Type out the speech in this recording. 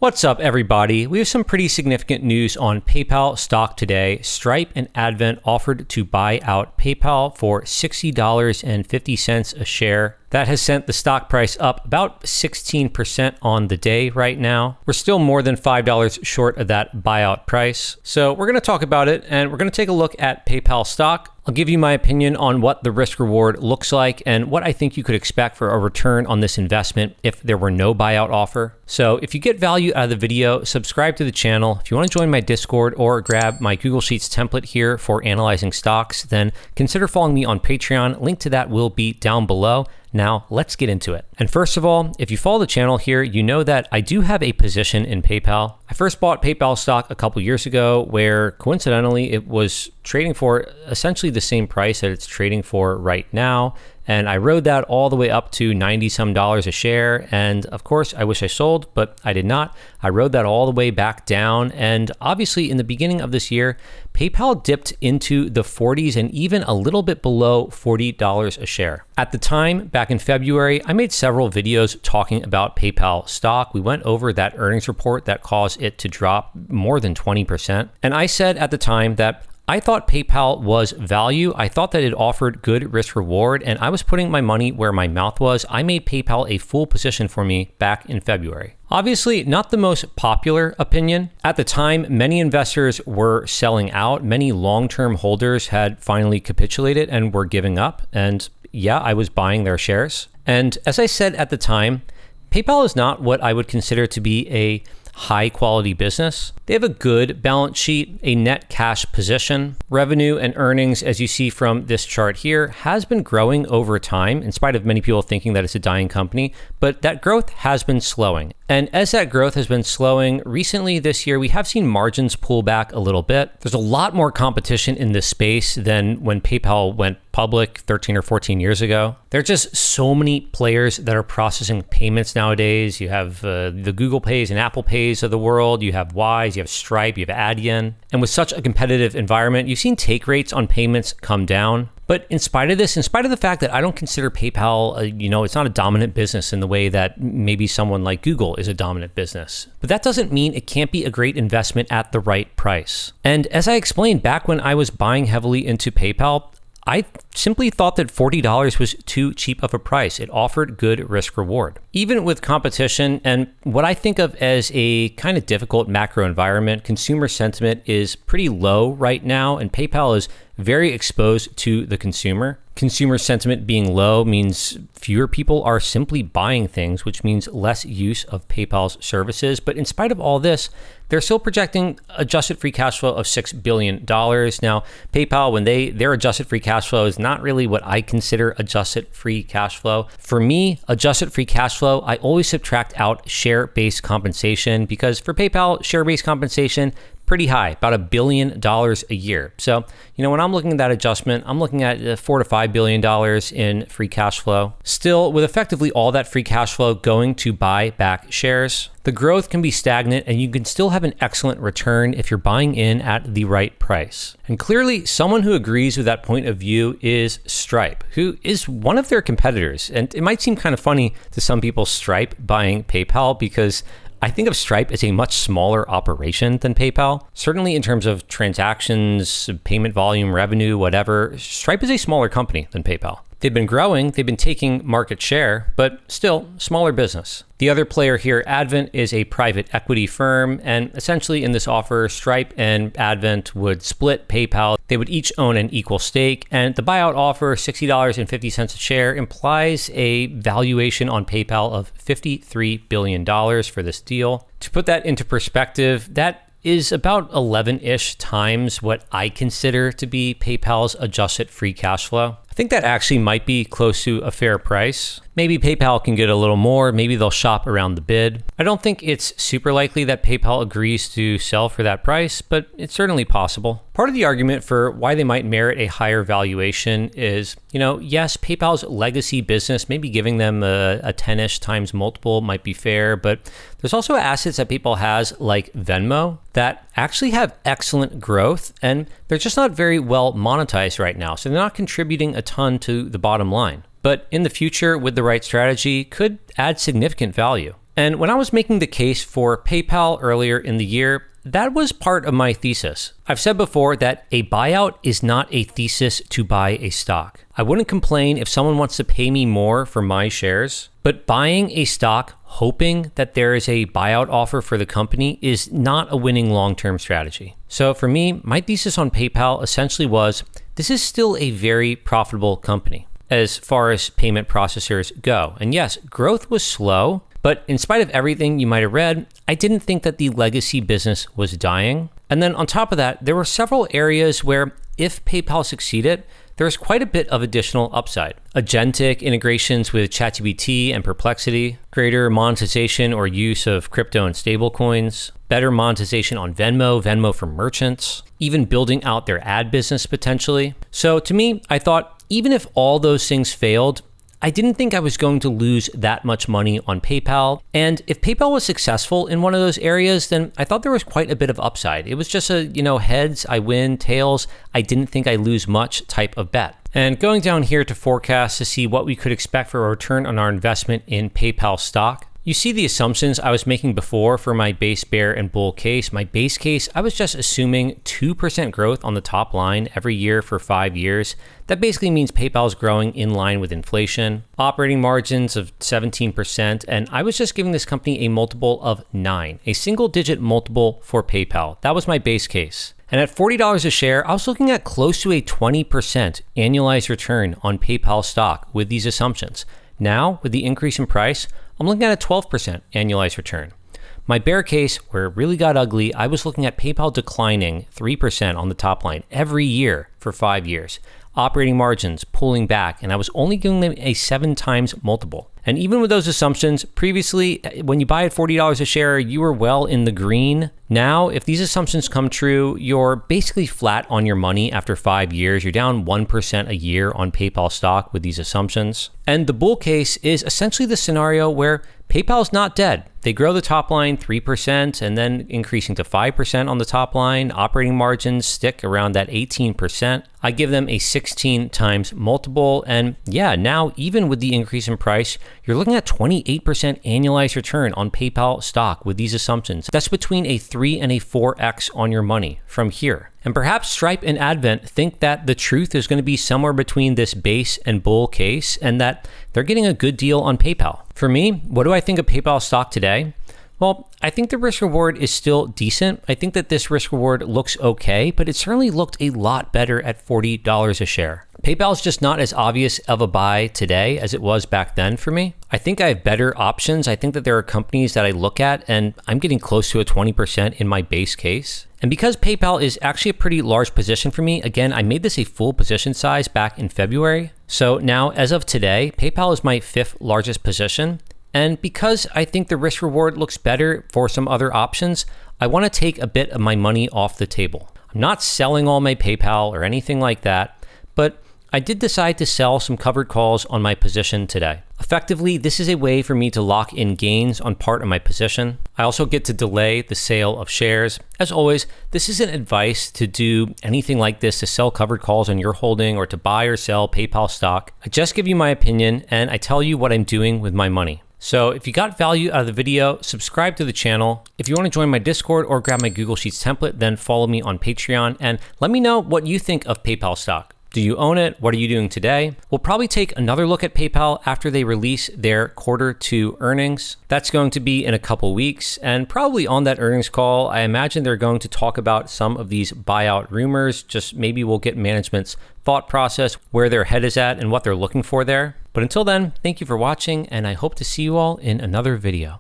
What's up, everybody? We have some pretty significant news on PayPal stock today. Stripe and Advent offered to buy out PayPal for $60.50 a share. That has sent the stock price up about 16% on the day right now. We're still more than $5 short of that buyout price. So we're going to talk about it, and we're going to take a look at PayPal stock. I'll give you my opinion on what the risk reward looks like and what I think you could expect for a return on this investment if there were no buyout offer. So if you get value out of the video, subscribe to the channel. If you want to join my Discord or grab my Google Sheets template here for analyzing stocks, then consider following me on Patreon. Link to that will be down below. Now, let's get into it. And first of all, if you follow the channel here, you know that I do have a position in PayPal. I first bought PayPal stock a couple years ago where coincidentally it was trading for essentially the same price that it's trading for right now. And I rode that all the way up to 90 some dollars a share. And of course, I wish I sold, but I did not. I rode that all the way back down. And obviously in the beginning of this year, PayPal dipped into the 40s and even a little bit below $40 a share. At the time, back in February, I made several videos talking about PayPal stock. We went over that earnings report that caused it to drop more than 20%. And I said at the time that I thought PayPal was value. I thought that it offered good risk reward, and I was putting my money where my mouth was. I made PayPal a full position for me back in February. Obviously, not the most popular opinion. At the time, many investors were selling out. Many long-term holders had finally capitulated and were giving up. And yeah, I was buying their shares. And as I said at the time, PayPal is not what I would consider to be a high quality business. They have a good balance sheet, a net cash position. Revenue and earnings, as you see from this chart here, has been growing over time in spite of many people thinking that it's a dying company, but that growth has been slowing. And as that growth has been slowing recently this year, we have seen margins pull back a little bit. There's a lot more competition in this space than when PayPal went public 13 or 14 years ago. There are just so many players that are processing payments nowadays. You have the Google Pays and Apple Pays of the world. You have Wise, you have Stripe, you have Adyen. And with such a competitive environment, you've seen take rates on payments come down. But in spite of this, in spite of the fact that I don't consider PayPal, it's not a dominant business in the way that maybe someone like Google is a dominant business. But that doesn't mean it can't be a great investment at the right price. And as I explained back when I was buying heavily into PayPal, I simply thought that $40 was too cheap of a price. It offered good risk reward. Even with competition and what I think of as a kind of difficult macro environment, consumer sentiment is pretty low right now, and PayPal is very exposed to the consumer. Consumer sentiment being low means fewer people are simply buying things, which means less use of PayPal's services. But in spite of all this, they're still projecting adjusted free cash flow of $6 billion. Now, PayPal, when their adjusted free cash flow is not really what I consider adjusted free cash flow. For me, adjusted free cash flow, I always subtract out share-based compensation because for PayPal, share-based compensation, pretty high, about $1 billion a year. So, when I'm looking at that adjustment, I'm looking at $4 to $5 billion in free cash flow. Still, with effectively all that free cash flow going to buy back shares, the growth can be stagnant and you can still have an excellent return if you're buying in at the right price. And clearly, someone who agrees with that point of view is Stripe, who is one of their competitors. And it might seem kind of funny to some people, Stripe buying PayPal, because I think of Stripe as a much smaller operation than PayPal. Certainly in terms of transactions, payment volume, revenue, whatever, Stripe is a smaller company than PayPal. They've been growing, they've been taking market share, but still smaller business. The other player here, Advent, is a private equity firm, and essentially in this offer, Stripe and Advent would split PayPal. They would each own an equal stake, and the buyout offer, $60.50 a share, implies a valuation on PayPal of $53 billion for this deal. To put that into perspective, that is about 11-ish times what I consider to be PayPal's adjusted free cash flow. I think that actually might be close to a fair price. Maybe PayPal can get a little more. Maybe they'll shop around the bid. I don't think it's super likely that PayPal agrees to sell for that price, but it's certainly possible. Part of the argument for why they might merit a higher valuation is, yes, PayPal's legacy business, maybe giving them a 10-ish times multiple might be fair, but there's also assets that PayPal has like Venmo that actually have excellent growth, and they're just not very well monetized right now. So they're not contributing a ton to the bottom line. But in the future, with the right strategy, could add significant value. And when I was making the case for PayPal earlier in the year, that was part of my thesis. I've said before that a buyout is not a thesis to buy a stock. I wouldn't complain if someone wants to pay me more for my shares, but buying a stock hoping that there is a buyout offer for the company is not a winning long-term strategy. So for me, my thesis on PayPal essentially was, this is still a very profitable company as far as payment processors go. And yes, growth was slow, but in spite of everything you might have read, I didn't think that the legacy business was dying. And then on top of that, there were several areas where if PayPal succeeded, there's quite a bit of additional upside. Agentic integrations with ChatGPT and Perplexity, greater monetization or use of crypto and stablecoins, better monetization on Venmo for merchants, even building out their ad business potentially. So to me, I thought even if all those things failed, I didn't think I was going to lose that much money on PayPal. And if PayPal was successful in one of those areas, then I thought there was quite a bit of upside. It was just a, heads, I win, tails, I didn't think I lose much type of bet. And going down here to forecast to see what we could expect for a return on our investment in PayPal stock, you see the assumptions I was making before for my base bear and bull case. My base case, I was just assuming 2% growth on the top line every year for 5 years. That basically means PayPal is growing in line with inflation, operating margins of 17%, and I was just giving this company a multiple of 9, a single-digit multiple for PayPal. That was my base case. And at $40 a share, I was looking at close to a 20% annualized return on PayPal stock with these assumptions. Now, with the increase in price, I'm looking at a 12% annualized return. My bear case, where it really got ugly, I was looking at PayPal declining 3% on the top line every year for 5 years. Operating margins pulling back, and I was only giving them a 7 times multiple. And even with those assumptions, previously, when you buy at $40 a share, you were well in the green. Now, if these assumptions come true, you're basically flat on your money after 5 years. You're down 1% a year on PayPal stock with these assumptions. And the bull case is essentially the scenario where PayPal's not dead. They grow the top line 3% and then increasing to 5% on the top line. Operating margins stick around that 18%. I give them a 16 times multiple. And yeah, now even with the increase in price, you're looking at 28% annualized return on PayPal stock with these assumptions. That's between a 3 and a 4x on your money from here. And perhaps Stripe and Advent think that the truth is going to be somewhere between this base and bull case and that they're getting a good deal on PayPal. For me, what do I think of PayPal stock today? Well, I think the risk reward is still decent. I think that this risk reward looks okay, but it certainly looked a lot better at $40 a share. PayPal is just not as obvious of a buy today as it was back then for me. I think I have better options. I think that there are companies that I look at and I'm getting close to a 20% in my base case. And because PayPal is actually a pretty large position for me, again, I made this a full position size back in February. So now, as of today, PayPal is my 5th largest position. And because I think the risk reward looks better for some other options, I want to take a bit of my money off the table. I'm not selling all my PayPal or anything like that, but I did decide to sell some covered calls on my position today. Effectively, this is a way for me to lock in gains on part of my position. I also get to delay the sale of shares. As always, this isn't advice to do anything like this, to sell covered calls on your holding or to buy or sell PayPal stock. I just give you my opinion and I tell you what I'm doing with my money. So if you got value out of the video, subscribe to the channel. If you want to join my Discord or grab my Google Sheets template, then follow me on Patreon and let me know what you think of PayPal stock. Do you own it? What are you doing today? We'll probably take another look at PayPal after they release their Q2 earnings. That's going to be in a couple weeks. And probably on that earnings call, I imagine they're going to talk about some of these buyout rumors. Just maybe we'll get management's thought process, where their head is at and what they're looking for there. But until then, thank you for watching, and I hope to see you all in another video.